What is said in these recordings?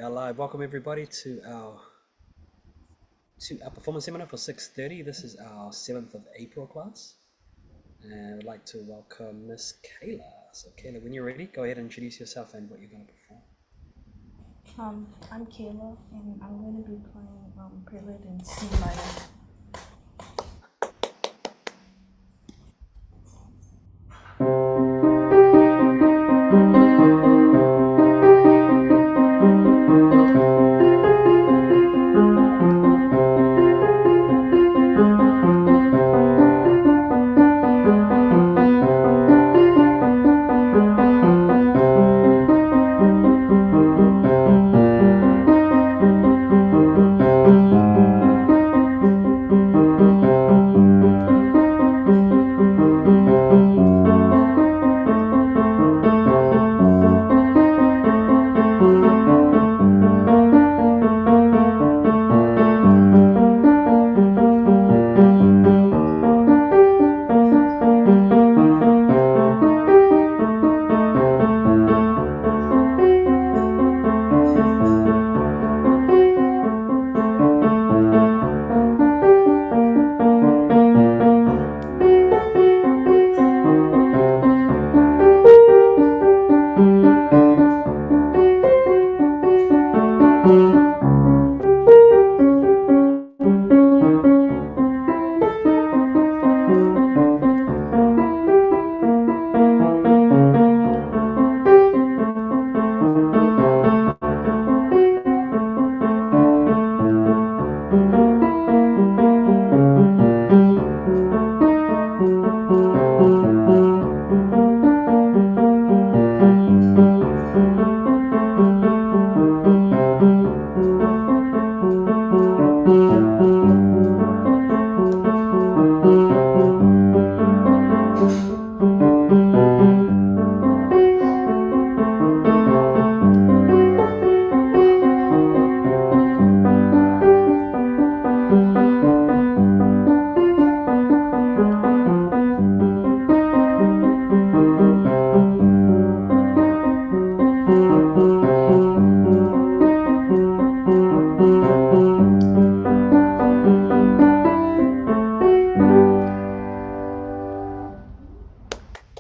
We are live. Welcome everybody to our performance seminar for 6:30. This is our 7th of April class. And I'd like to welcome Miss Kayla. So Kayla, when you're ready, go ahead and introduce yourself and what you're going to perform. I'm Kayla, and I'm going to be playing Prelude in C minor.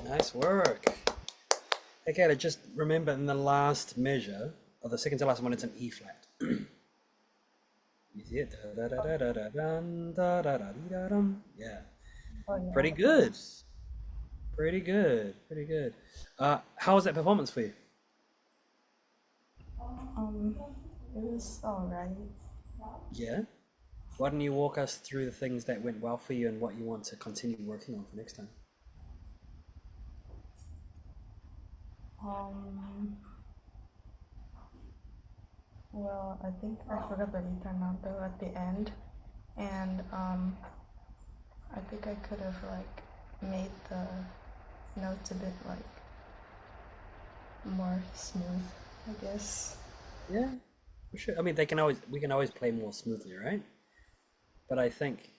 Nice work. Hey Kayla, just remember in the last measure, or the second to last one, it's an E flat. You see it? Yeah. Oh, yeah. Pretty good. Pretty good. Pretty good. How was that performance for you? It was alright. Yeah. Why don't you walk us through the things that went well for you and what you want to continue working on for next time? Um, well, I think I forgot the ritornato at the end, and I think I could have made the notes a bit more smooth, I guess. Yeah, for sure. I mean, we can always play more smoothly, right? But I think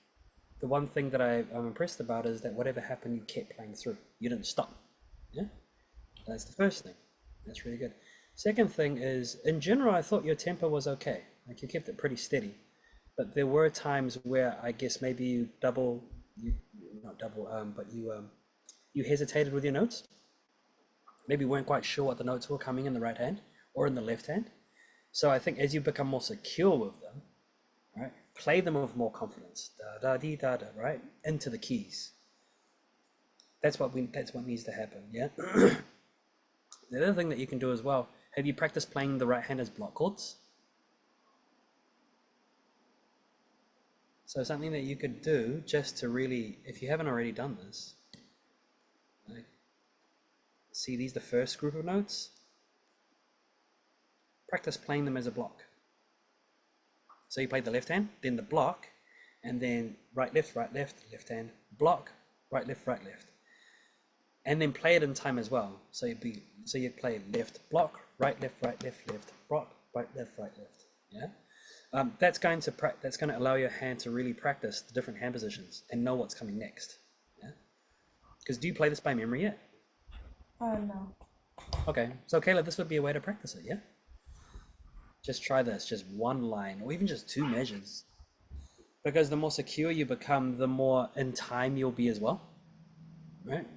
the one thing that I'm impressed about is that whatever happened, you kept playing through. You didn't stop. Yeah, that's the first thing. That's really good. Second thing is, in general, I thought your tempo was okay. Like you kept it pretty steady. But there were times where I guess maybe you not double, but you hesitated with your notes. Maybe weren't quite sure what the notes were coming in the right hand or in the left hand. So I think as you become more secure with them, right, play them with more confidence, da da dee da da, right, into the keys. That's what needs to happen. Yeah. The other thing that you can do as well. Have you practiced playing the right hand as block chords? So something that you could do just to really, if you haven't already done this, like, see these the first group of notes. Practice playing them as a block. So you play the left hand, then the block, and then right, left, left hand, block, right, left, and then play it in time as well. So you play left, block, right, left, block, right, left. Yeah, that's going to allow your hand to really practice the different hand positions and know what's coming next. Yeah, because do you play this by memory yet? No. Okay, so Kayla, this would be a way to practice it. Yeah. Just try this, just one line, or even just two measures. Because the more secure you become, the more in time you'll be as well, right?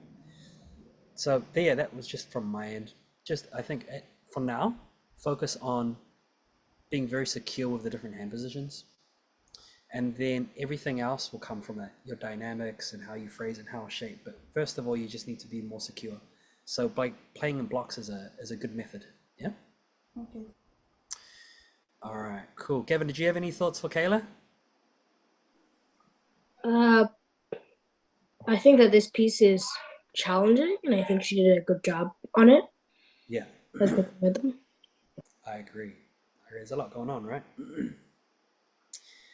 So there, that was just from my end. Just I think for now, focus on being very secure with the different hand positions, and then everything else will come from that. Your dynamics and how you phrase and how shape. But first of all, you just need to be more secure. So by playing in blocks is a good method. Yeah. Okay. All right. Cool. Gavin, did you have any thoughts for Kayla? Uh, I think that this piece is challenging, and I think she did a good job on it. Yeah. Like with rhythm. I agree. There's a lot going on, right?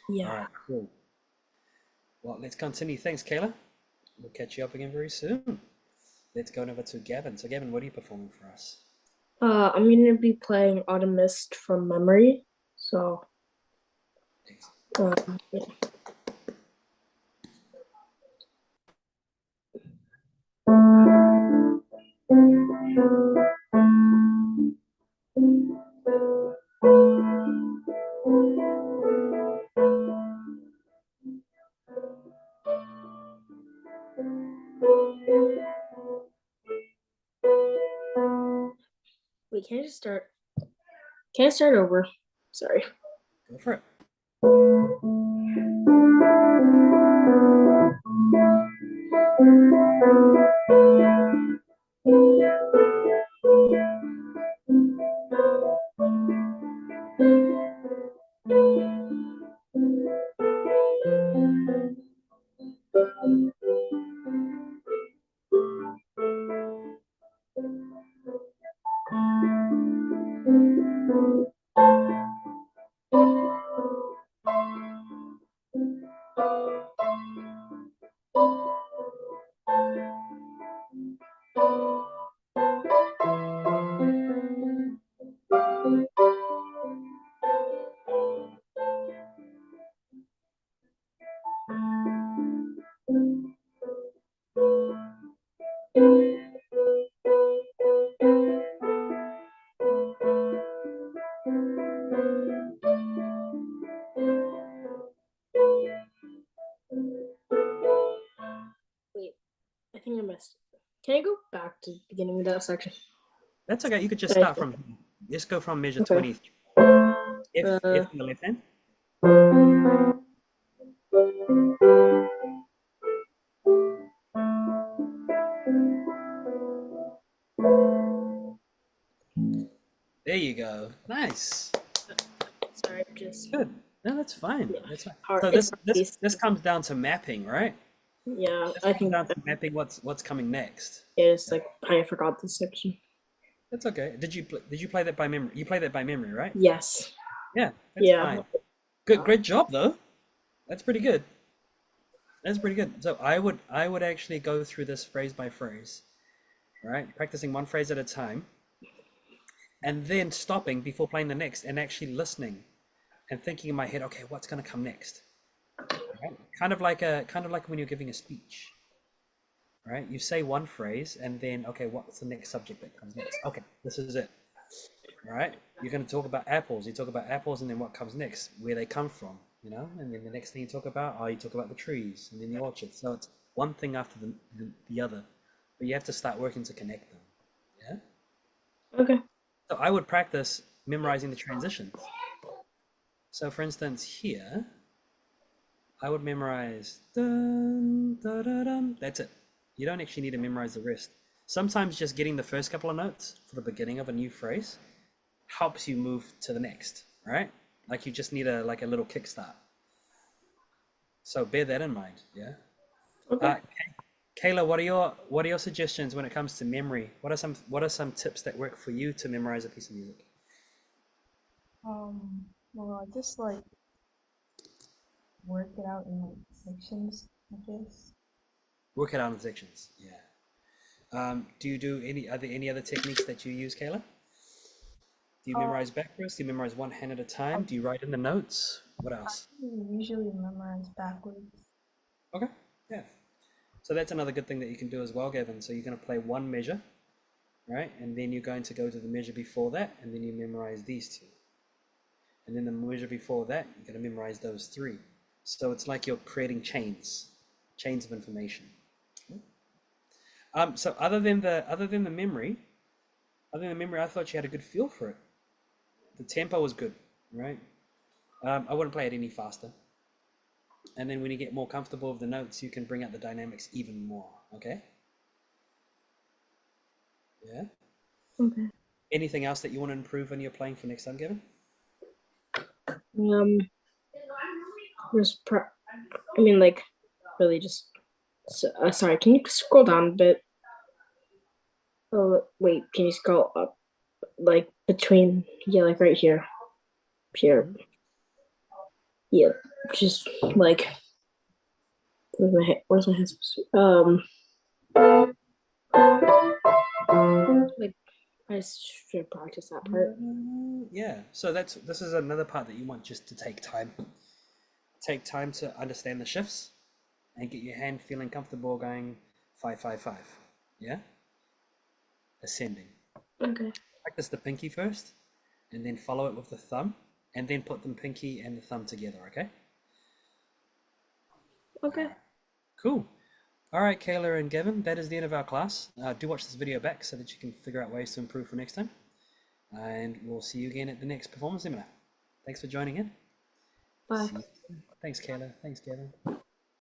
Yeah. All right. Cool. Well, let's continue. Thanks, Kayla. We'll catch you up again very soon. Let's go over to Gavin. So, Gavin, what are you performing for us? I'm gonna be playing Autumn Mist from memory. So, yeah. Wait, can I just start? Can I start over? Sorry. Go for it. Wait, I think I missed. Can I go back to the beginning of that section? That's okay. You could just start from. Just go from measure Okay. 20. F in the left hand. There you go. Nice. Sorry, just Good. No, that's fine. Yeah. That's fine. Hard- So it's hard this piece. this comes down to mapping, right? yeah. This I comes think down to mapping what's coming next. it's like I forgot this section. That's okay. Did you play that by memory? You play that by memory, right? Yes. Yeah, that's Yeah. fine. Good, great job though. That's pretty good. That's pretty good. So I would actually go through this phrase by phrase, right? Practicing one phrase at a time, and then stopping before playing the next, and actually listening and thinking in my head, okay, what's going to come next? Right? Kind of like when you're giving a speech, right? You say one phrase, and then okay, what's the next subject that comes next? Okay, this is it. All right, you're going to talk about apples. You talk about apples, and then what comes next? Where they come from, and then the next thing you talk about, you talk about the trees, and then the orchard. So it's one thing after the other, but you have to start working to connect them. Yeah. Okay. So I would practice memorizing the transitions. So for instance, here, I would memorize dun, da, da, dun. That's it. You don't actually need to memorize the rest. Sometimes just getting the first couple of notes for the beginning of a new phrase helps you move to the next, right? Like you just need a little kickstart. So bear that in mind, yeah. Okay. Kayla, what are your suggestions when it comes to memory? What are some tips that work for you to memorize a piece of music? Well, I just like work it out in like sections, I guess. Work it out in sections, yeah. Are there any other techniques that you use, Kayla? Do you memorize backwards? Do you memorize one hand at a time? Do you write in the notes? What else? I usually memorize backwards. Okay, yeah. So that's another good thing that you can do as well, Gavin. So you're going to play one measure, right? And then you're going to go to the measure before that, and then you memorize these two. and then the measure before that, you're going to memorize those three. So it's like you're creating chains of information. So other than the memory, I thought you had a good feel for it. The tempo was good, right? I wouldn't play it any faster. And then when you get more comfortable with the notes, you can bring out the dynamics even more. Okay. Yeah. Okay. Anything else that you want to improve when you're playing for next time, Gavin? Just I mean, like, really just. Sorry, can you scroll down a bit? Oh, wait, can you scroll up? Like, between, yeah, like right here. Here. Yeah, just like, where's my hand supposed to like, I should practice that part. Yeah. So this is another part that you want just to take time. Take time to understand the shifts and get your hand feeling comfortable going 5-5-5. Yeah. Ascending. Okay. Practice the pinky first, and then follow it with the thumb, and then put the pinky and the thumb together. Okay. Okay. Cool. All right, Kayla and Gavin, that is the end of our class. Do watch this video back so that you can figure out ways to improve for next time. And we'll see you again at the next performance seminar. Thanks for joining in. Bye. Thanks, Kayla. Thanks, Gavin.